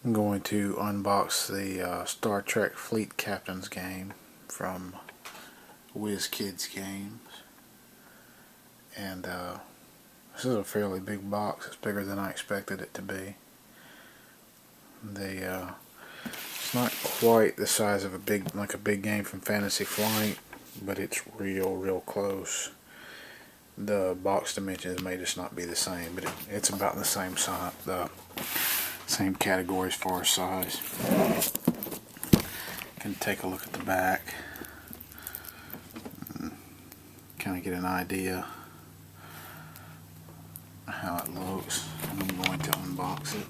I'm going to unbox the Star Trek Fleet Captain's game from WizKids games, and this is a fairly big box. It's bigger than I expected it to be. It's not quite the size of a big game from Fantasy Flight, but it's real close. The box dimensions may just not be the same, but it's about the same size, the same category as far as size. Can take a look at the back, kind of get an idea how it looks. And I'm going to unbox it.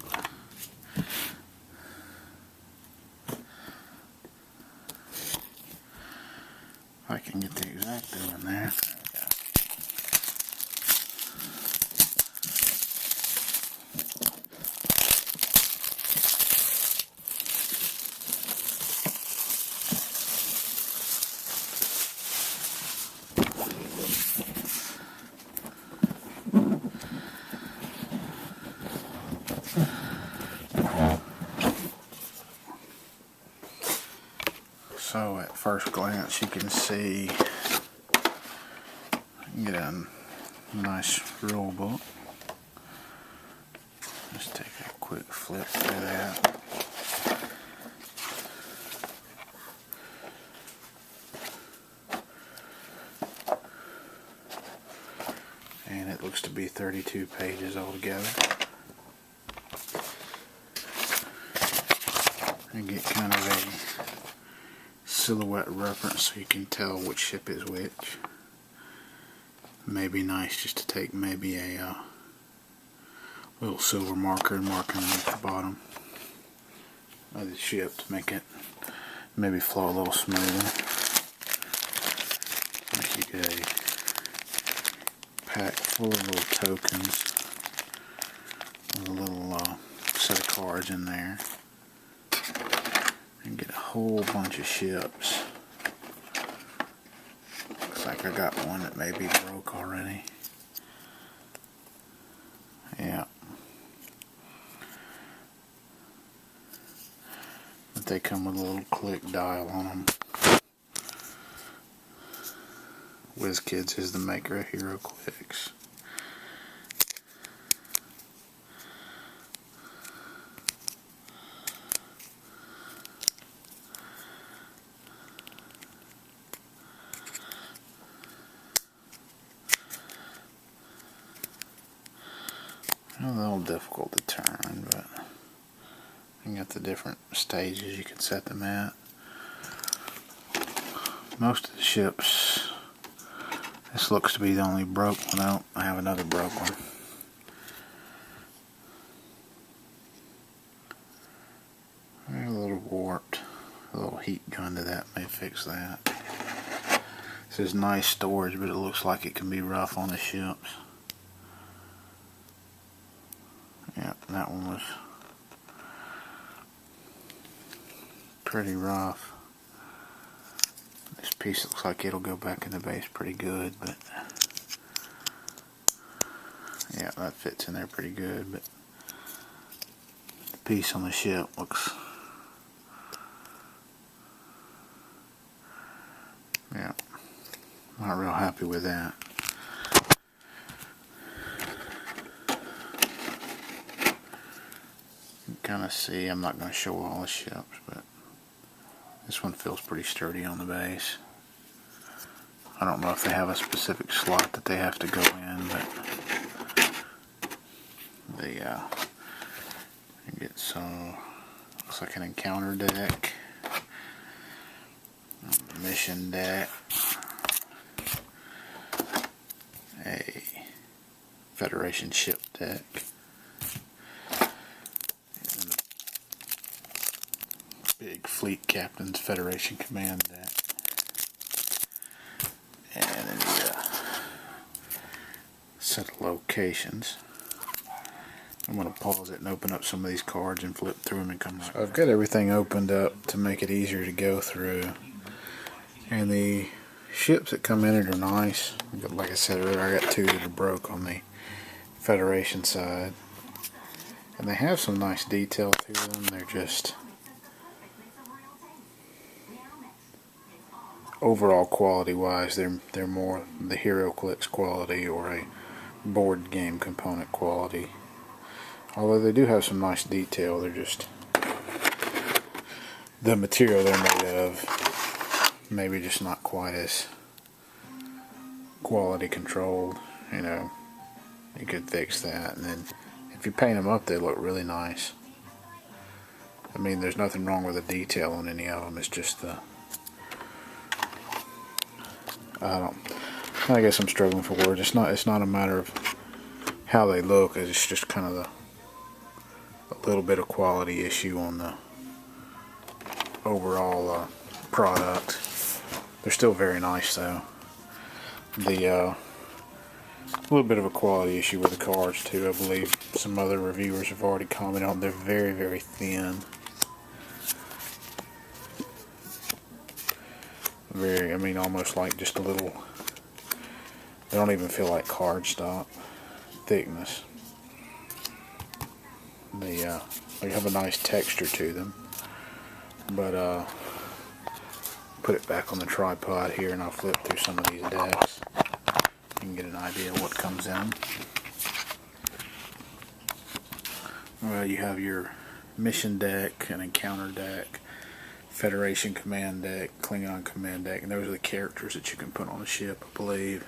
If I can get the X-Acto in there. So at first glance you can see, get a nice rule book. Just take a quick flip through that. And it looks to be 32 pages altogether. And get kind of a silhouette reference so you can tell which ship is which. Maybe nice just to take maybe a little silver marker and mark underneath the bottom of the ship to make it maybe flow a little smoother. Like you get a pack full of little tokens with a little set of cards in there. And get a whole bunch of ships. Looks like I got one that may be broke already. Yeah. But they come with a little click dial on them. WizKids is the maker of Hero Clicks. A little difficult to turn, but you got the different stages you can set them at. Most of the ships, this looks to be the only broke one. I have another broke one. They're a little warped. A little heat gun to that may fix that. This is nice storage, but it looks like it can be rough on the ships. Yeah, that one was pretty rough. This piece looks like it'll go back in the base pretty good, but yeah, that fits in there pretty good. But the piece on the ship looks, yeah, not real happy with that. Kind of see, I'm not going to show all the ships, but this one feels pretty sturdy on the base. I don't know if they have a specific slot that they have to go in, but they get some, looks like an encounter deck, a mission deck, a Federation ship deck, big Fleet Captain's Federation Command deck, and then the set of locations. I'm going to pause it and open up some of these cards and flip through them and come back. So I've got everything opened up to make it easier to go through, and the ships that come in it are nice. Like I said earlier, I got two that are broke on the Federation side. And they have some nice detail to them. They're just overall quality wise, they're more the HeroClix quality or a board game component quality. Although they do have some nice detail, they're just the material they're made of maybe just not quite as quality controlled. You know, you could fix that, and then if you paint them up, they look really nice. I mean, there's nothing wrong with the detail on any of them. It's just the I guess I'm struggling for words. It's not a matter of how they look. It's just kind of a little bit of quality issue on the overall product. They're still very nice though. A little bit of a quality issue with the cards too. I believe some other reviewers have already commented on. They're very, very thin. I mean, almost like just a little. They don't even feel like cardstock thickness. They have a nice texture to them. But put it back on the tripod here, and I'll flip through some of these decks. You can get an idea of what comes in. Well, you have your mission deck, an encounter deck, Federation command deck, Klingon command deck, and those are the characters that you can put on a ship, I believe.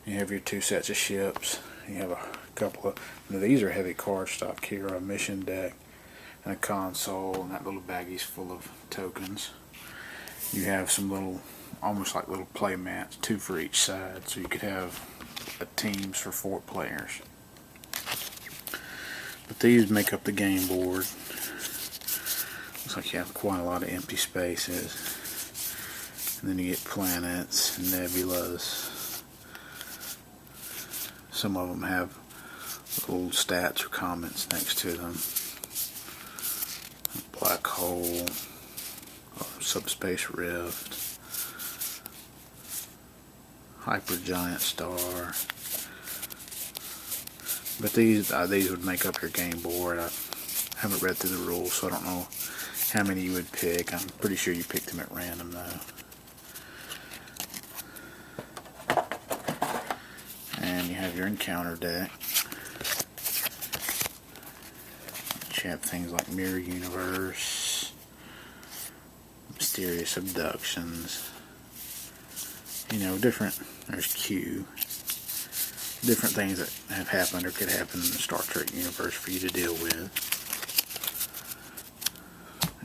You have your two sets of ships. You have a couple of, now these are heavy cardstock here, a mission deck and a console, and that little baggie's full of tokens. You have some little, almost like little play mats, 2 for each side, so you could have teams for 4 players. But these make up the game board. Looks like you have quite a lot of empty spaces. And then you get planets and nebulas. Some of them have little stats or comments next to them. Black hole, subspace rift, hypergiant star. But these would make up your game board. I haven't read through the rules, so I don't know how many you would pick. I'm pretty sure you picked them at random though. And you have your encounter deck. You have things like Mirror Universe, Mysterious Abductions, you know, there's Q, different things that have happened or could happen in the Star Trek universe for you to deal with.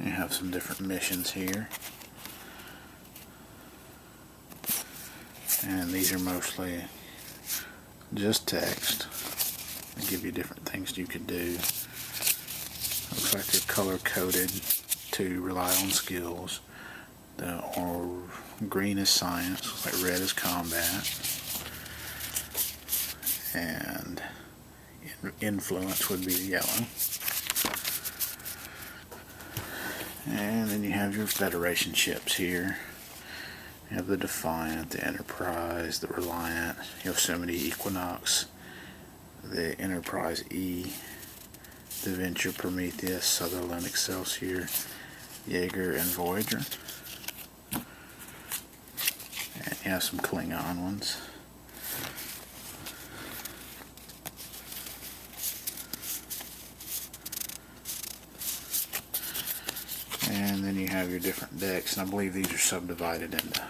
You have some different missions here. And these are mostly just text. They give you different things you can do. Looks like they're color coded to rely on skills. Or green is science, looks like red is combat. And influence would be yellow. And then you have your Federation ships here. You have the Defiant, the Enterprise, the Reliant, Yosemite, Equinox, the Enterprise E, the Venture, Prometheus, Sutherland, Excelsior, Jaeger, and Voyager. And you have some Klingon ones. And then you have your different decks, and I believe these are subdivided into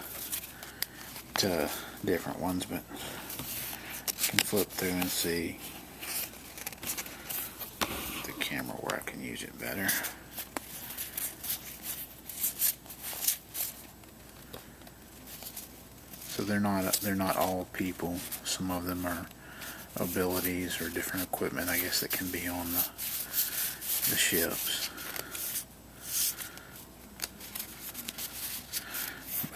different ones, but you can flip through and see the camera where I can use it better. So they're not all people. Some of them are abilities or different equipment, I guess, that can be on the ships.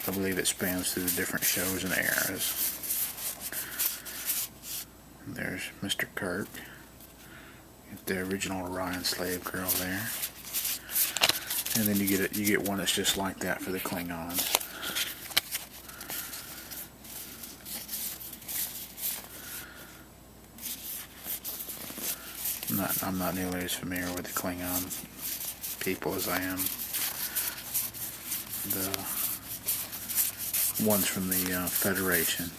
I believe it spans through the different shows and eras. There's Mr. Kirk, the original Orion slave girl there, and then you get one that's just like that for the Klingons. I'm not nearly as familiar with the Klingon people as I am the ones from the Federation.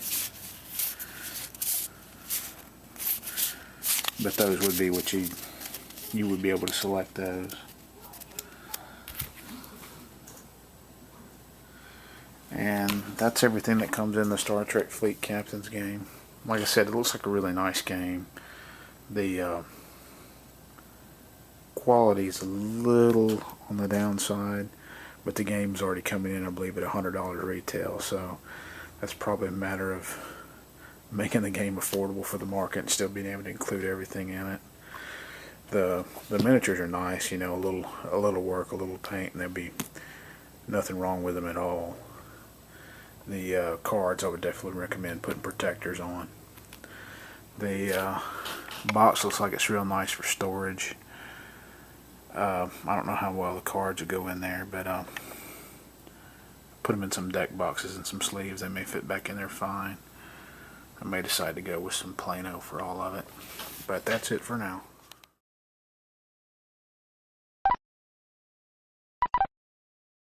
But those would be what you would be able to select those. And that's everything that comes in the Star Trek Fleet Captain's game. Like I said, it looks like a really nice game. The quality is a little on the downside, but the game's already coming in, I believe, at $100 retail, so that's probably a matter of making the game affordable for the market and still being able to include everything in it. The miniatures are nice, you know, a little work, a little paint, and there'd be nothing wrong with them at all. The cards, I would definitely recommend putting protectors on. The box looks like it's real nice for storage. I don't know how well the cards would go in there, but put them in some deck boxes and some sleeves. They may fit back in there fine. I may decide to go with some Plano for all of it. But that's it for now.